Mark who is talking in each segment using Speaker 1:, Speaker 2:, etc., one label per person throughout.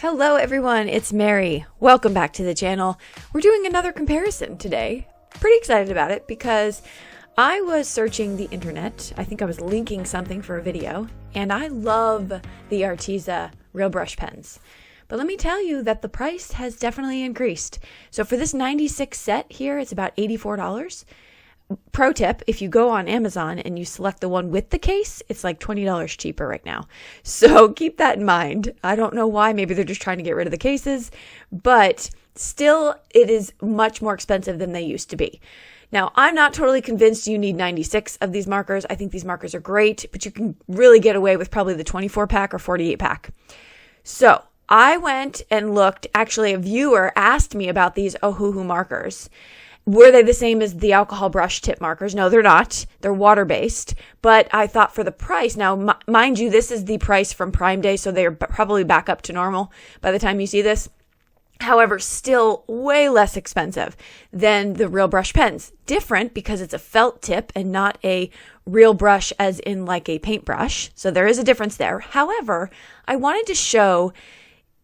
Speaker 1: Hello everyone, it's Mary. Welcome back to the channel. We're doing another comparison today. Pretty excited about it because I was searching the internet. I think I was linking something for a video, and I love the ADHESIVE real brush pens. But let me tell you that the price has definitely increased. So for this 96 set here, it's about $84. Pro tip, if you go on Amazon and you select the one with the case, it's like $20 cheaper right now. So keep that in mind. I don't know why. Maybe they're just trying to get rid of the cases, but still it is much more expensive than they used to be. Now, I'm not totally convinced you need 96 of these markers. I think these markers are great, but you can really get away with probably the 24 pack or 48 pack. So I went and looked. Actually, a viewer asked me about these 𝗷𝗘𝗖𝗢𝗥𝗗𝗜𝗡 markers. Were they the same as the alcohol brush tip markers? No, they're not. They're water-based. But I thought for the price, now, mind you, this is the price from Prime Day, so they're probably back up to normal by the time you see this. However, still way less expensive than the real brush pens. Different because it's a felt tip and not a real brush as in like a paintbrush. So there is a difference there. However, I wanted to show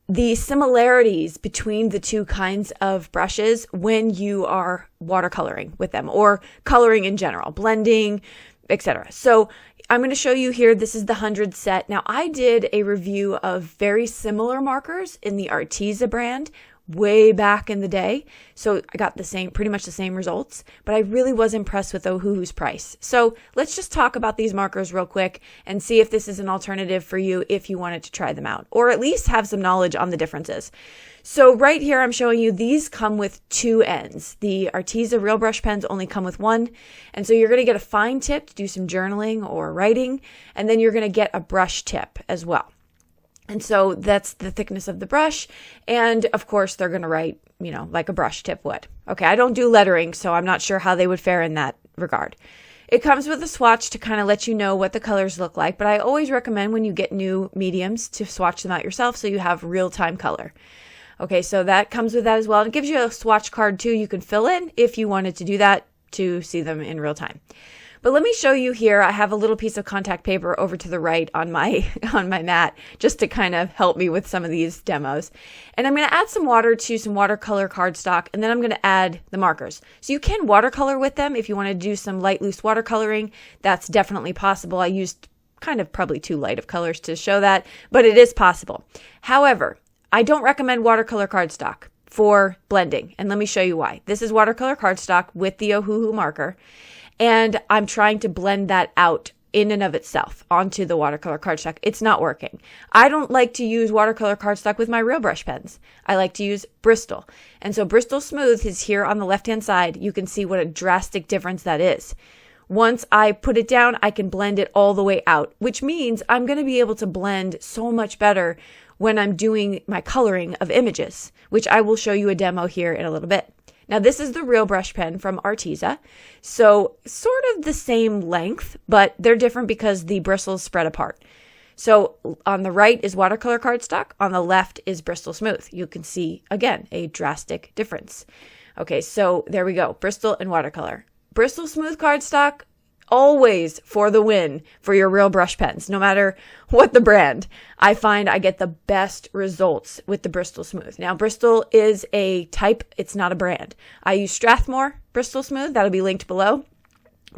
Speaker 1: the similarities between the two kinds of brushes when you are watercoloring with them or coloring in general, blending, etc. So I'm going to show you here, this is the 100 set. Now I did a review of very similar markers in the ADHESIVE brand way back in the day. So I got pretty much the same results, but I really was impressed with 𝗷𝗘𝗖𝗢𝗥𝗗𝗜𝗡's price. So let's just talk about these markers real quick and see if this is an alternative for you if you wanted to try them out, or at least have some knowledge on the differences. So right here, I'm showing you these come with two ends. The ADHESIVE real brush pens only come with one. And so you're going to get a fine tip to do some journaling or writing, and then you're going to get a brush tip as well. And so that's the thickness of the brush. And of course, they're going to write, like a brush tip would. Okay, I don't do lettering, so I'm not sure how they would fare in that regard. It comes with a swatch to kind of let you know what the colors look like, but I always recommend when you get new mediums to swatch them out yourself so you have real-time color. Okay, so that comes with that as well. It gives you a swatch card too you can fill in if you wanted to do that to see them in real time. But let me show you here. I have a little piece of contact paper over to the right on my mat just to kind of help me with some of these demos. And I'm going to add some water to some watercolor cardstock, and then I'm going to add the markers. So you can watercolor with them if you want to do some light, loose watercoloring. That's definitely possible. I used kind of probably too light of colors to show that, but it is possible. However, I don't recommend watercolor cardstock for blending, and let me show you why. This is watercolor cardstock with the 𝗷𝗘𝗖𝗢𝗥𝗗𝗜 marker. And I'm trying to blend that out in and of itself onto the watercolor cardstock. It's not working. I don't like to use watercolor cardstock with my real brush pens. I like to use Bristol. And so Bristol Smooth is here on the left-hand side. You can see what a drastic difference that is. Once I put it down, I can blend it all the way out, which means I'm going to be able to blend so much better when I'm doing my coloring of images, which I will show you a demo here in a little bit. Now, this is the real brush pen from ADHESIVE, so sort of the same length, but they're different because the bristles spread apart. So on the right is watercolor cardstock, on the left is Bristol Smooth. You can see, again, a drastic difference. Okay, so there we go, Bristol and watercolor. Bristol Smooth cardstock, always for the win for your real brush pens, no matter what the brand. I find I get the best results with the Bristol Smooth. Now, Bristol is a type, it's not a brand. I use Strathmore Bristol Smooth, that'll be linked below,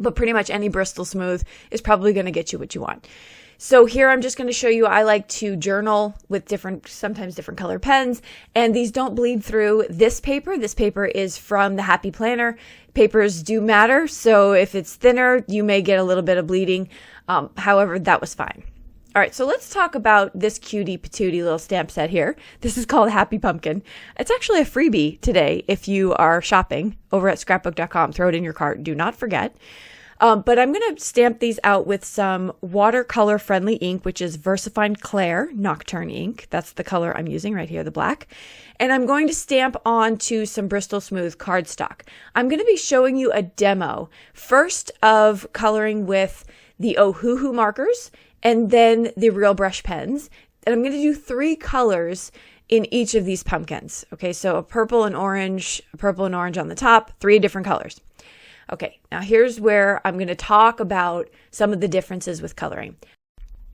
Speaker 1: but pretty much any Bristol Smooth is probably going to get you what you want. So here I'm just going to show you, I like to journal with sometimes different color pens, and these don't bleed through this paper. This paper is from the Happy Planner. Papers do matter, so if it's thinner, you may get a little bit of bleeding. However, that was fine. All right, so let's talk about this cutie patootie little stamp set here. This is called Happy Pumpkin. It's actually a freebie today if you are shopping over at scrapbook.com. Throw it in your cart. Do not forget. But I'm going to stamp these out with some watercolor friendly ink, which is VersaFine Clair Nocturne ink. That's the color I'm using right here, the black. And I'm going to stamp onto some Bristol Smooth cardstock. I'm going to be showing you a demo first of coloring with the 𝗷𝗘𝗖𝗢𝗥𝗗𝗡 markers and then the real brush pens. And I'm going to do 3 colors in each of these pumpkins. Okay, so a purple and orange on the top, 3 different colors. Okay, now here's where I'm going to talk about some of the differences with coloring.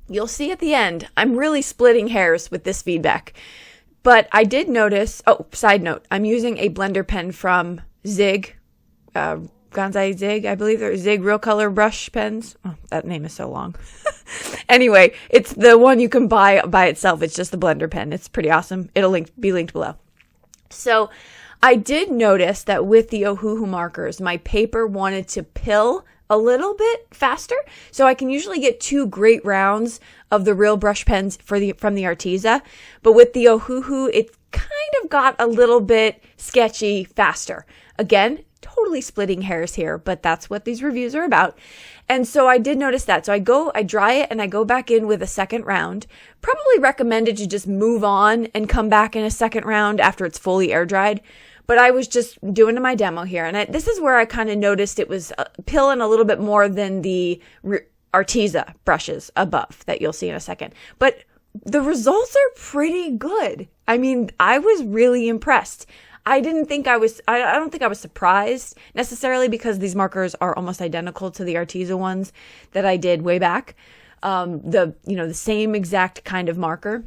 Speaker 1: You'll see at the end, I'm really splitting hairs with this feedback. But I did notice, oh, side note, I'm using a blender pen from 𝗥𝗘𝗖𝗢𝗥𝗗𝗜𝗡, I believe they're 𝗥𝗘𝗖𝗢𝗥𝗘𝗓 Real Color Brush Pens. Oh, that name is so long. Anyway, it's the one you can buy by itself. It's just the blender pen. It's pretty awesome. It'll be linked below. So I did notice that with the 𝗚𝗚𝗚 markers, my paper wanted to pill a little bit faster. So I can usually get 2 great rounds of the real brush pens from the Arteza. But with the 𝗚𝗚𝗚, it kind of got a little bit sketchy faster. Again, totally splitting hairs here, but that's what these reviews are about. And so I did notice that. So I dry it and I go back in with a second round. Probably recommended to just move on and come back in a second round after it's fully air dried. But I was just doing my demo here. And this is where I kind of noticed it was pilling a little bit more than the Arteza brushes above that you'll see in a second. But the results are pretty good. I mean, I was really impressed. I don't think I was surprised necessarily because these markers are almost identical to the Arteza ones that I did way back. The same exact kind of marker.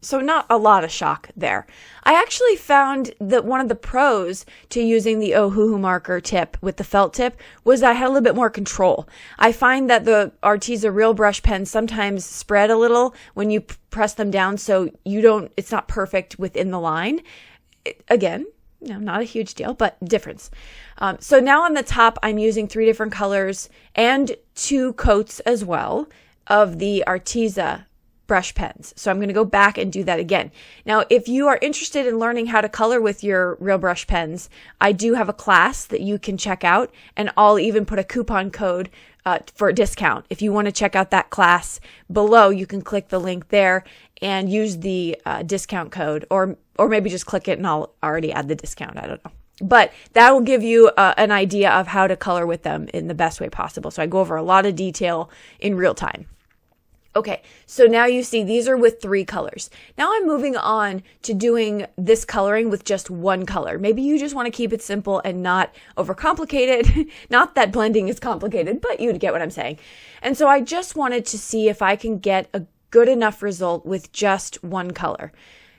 Speaker 1: So not a lot of shock there. I actually found that one of the pros to using the 𝗚𝗚𝗚 marker tip with the felt tip was I had a little bit more control. I find that the Arteza Real Brush pens sometimes spread a little when you press them down, so it's not perfect within the line. Again, not a huge deal, but difference. So now on the top, I'm using 3 different colors and 2 coats as well of the Arteza brush pens. So I'm going to go back and do that again. Now, if you are interested in learning how to color with your real brush pens, I do have a class that you can check out, and I'll even put a coupon code for a discount. If you want to check out that class below, you can click the link there and use the discount code, or maybe just click it and I'll already add the discount. I don't know. But that will give you an idea of how to color with them in the best way possible. So I go over a lot of detail in real time. Okay, so now you see these are with 3 colors. Now I'm moving on to doing this coloring with just 1 color. Maybe you just want to keep it simple and not overcomplicate it. Not that blending is complicated, but you get what I'm saying. And so I just wanted to see if I can get a good enough result with just 1 color.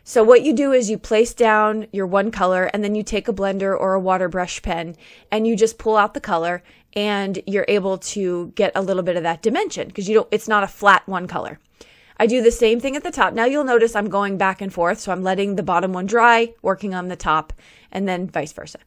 Speaker 1: So what you do is you place down your 1 color and then you take a blender or a water brush pen and you just pull out the color and you're able to get a little bit of that dimension because it's not a flat 1 color. I do the same thing at the top. Now you'll notice I'm going back and forth. So I'm letting the bottom one dry, working on the top, and then vice versa.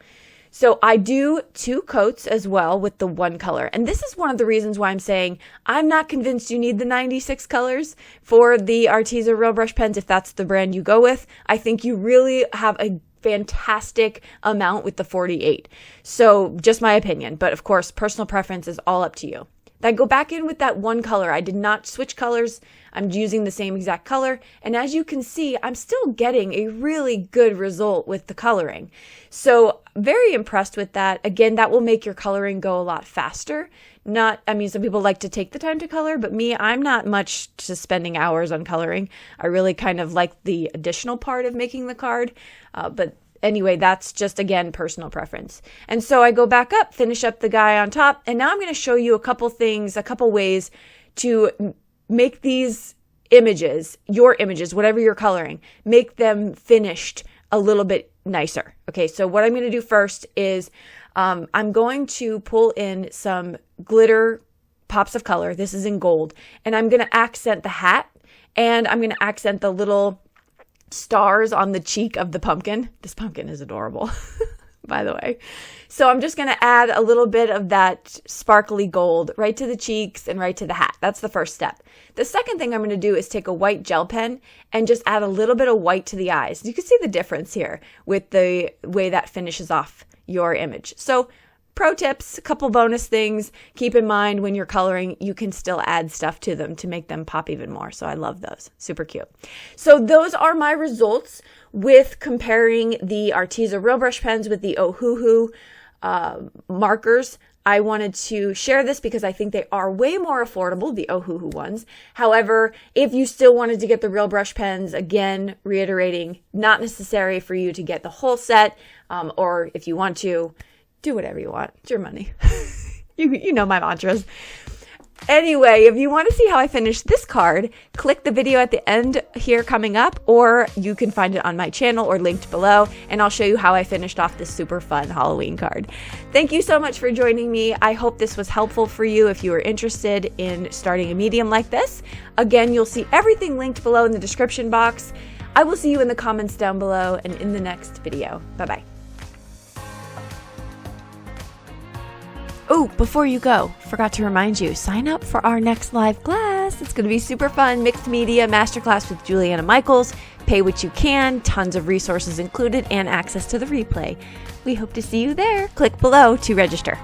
Speaker 1: So I do 2 coats as well with the 1 color. And this is one of the reasons why I'm saying I'm not convinced you need the 96 colors for the Arteza Real Brush pens if that's the brand you go with. I think you really have a fantastic amount with the 48. So just my opinion, but of course, personal preference is all up to you. Then go back in with that 1 color. I did not switch colors. I'm using the same exact color. And as you can see, I'm still getting a really good result with the coloring. So very impressed with that. Again, that will make your coloring go a lot faster. Some people like to take the time to color, but me, I'm not much to spending hours on coloring. I really kind of like the additional part of making the card. But anyway, that's just, again, personal preference. And so I go back up, finish up the guy on top, and now I'm going to show you a couple ways to make these images, your images, whatever you're coloring, make them finished a little bit nicer. Okay, so what I'm going to do first is I'm going to pull in some glitter pops of color. This is in gold. And I'm going to accent the hat, and I'm going to accent the little stars on the cheek of the pumpkin. This pumpkin is adorable, by the way. So I'm just going to add a little bit of that sparkly gold right to the cheeks and right to the hat. That's the first step. The second thing I'm going to do is take a white gel pen and just add a little bit of white to the eyes. You can see the difference here with the way that finishes off your image. So pro tips, a couple bonus things. Keep in mind when you're coloring, you can still add stuff to them to make them pop even more. So I love those. Super cute. So those are my results with comparing the Arteza Real Brush pens with the 𝗚𝗚𝗚 markers. I wanted to share this because I think they are way more affordable, the 𝗚𝗚𝗚 ones. However, if you still wanted to get the real brush pens, again, reiterating, not necessary for you to get the whole set, or if you want to, do whatever you want. It's your money. You know my mantras. Anyway, if you want to see how I finish this card, click the video at the end here coming up, or you can find it on my channel or linked below, and I'll show you how I finished off this super fun Halloween card. Thank you so much for joining me. I hope this was helpful for you if you are interested in starting a medium like this. Again, you'll see everything linked below in the description box. I will see you in the comments down below and in the next video. Bye-bye. Oh, before you go, forgot to remind you, sign up for our next live class. It's going to be super fun. Mixed media masterclass with Juliana Michaels. Pay what you can, tons of resources included, and access to the replay. We hope to see you there. Click below to register.